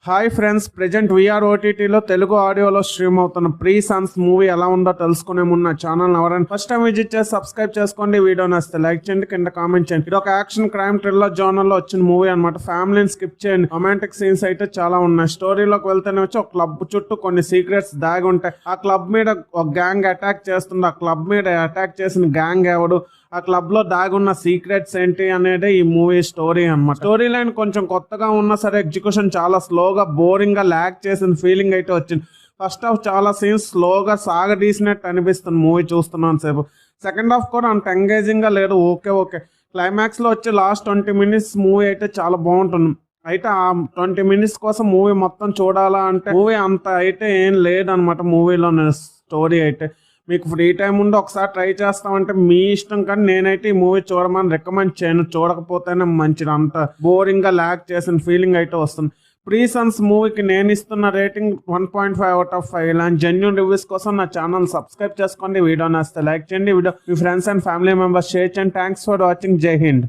Hi friends, present we are ఓటీటీలో తెలుగు ఆడియోలో stream అవుతున్న ప్రీ సన్స్ మూవీ ఎలా ఉందో తెలుసుకునే ముందు ఛానల్ ఎవరైనా ఫస్ట్ టైం విజిట్ చేసి సబ్స్క్రైబ్ చేసుకోండి. వీడియో నచ్చితే లైక్ చేయండి, కింద కామెంట్ చేయండి. ఇది ఒక యాక్షన్ క్రైమ్ థ్రిల్లర్ జోనర్ లో వచ్చిన మూవీ అనమాట. ఫ్యామిలీని స్కిప్ చేయండి. రొమాంటిక్ సీన్స్ అయితే చాలా ఉన్నాయి. స్టోరీలోకి వెళ్తేనే వచ్చి ఒక క్లబ్ చుట్టూ కొన్ని సీక్రెట్స్ దాగి ఉంటాయి. ఆ క్లబ్ మీద ఒక గ్యాంగ్ అటాక్ చేస్తుంది. ఆ క్లబ్ మీద అటాక్ చేసిన గ్యాంగ్ ఎవడు, ఆ క్లబ్ లో దాగున్న సీక్రెట్స్ ఏంటి అనేది ఈ మూవీ స్టోరీ అన్నమాట. స్టోరీ లైన్ కొంచెం కొత్తగా ఉన్నా సరే ఎగ్జిక్యూషన్ చాలా స్లోగా బోరింగ్ గా ల్యాక్ చేసిన ఫీలింగ్ అయితే వచ్చింది. ఫస్ట్ హాఫ్ చాలా సీన్స్ స్లోగా సాగదీసినట్టు అనిపిస్తుంది మూవీ చూస్తున్నాను సేపు. సెకండ్ హాఫ్ కూడా అంత ఎంగేజింగ్ గా లేదు. ఓకే క్లైమాక్స్ లో వచ్చి లాస్ట్ 20 minutes మూవీ అయితే చాలా బాగుంటుంది. అయితే ఆ 20 minutes కోసం మూవీ మొత్తం చూడాలా అంటే మూవీ అంత అయితే ఏం లేదనమాట. మూవీలో స్టోరీ అయితే మీకు ఫ్రీ టైం ఉండి ఒకసారి ట్రై చేస్తామంటే మీ ఇష్టం, కానీ నేనైతే ఈ మూవీ చూడమని రికమెండ్ చేయను. చూడకపోతేనే మంచిది. అంత బోరింగ్ గా ల్యాక్ చేసిన ఫీలింగ్ అయితే వస్తుంది. ప్రీ సన్స్ మూవీకి నేను ఇస్తున్న రేటింగ్ 1.5/5. ఇలాంటి జెన్యూన్ రివ్యూస్ కోసం నా ఛానల్ సబ్స్క్రైబ్ చేసుకోండి. వీడియో నచ్చితే లైక్ చేయండి. వీడియో మీ friends and family members share చేయండి. Thanks for watching. Jai Hind.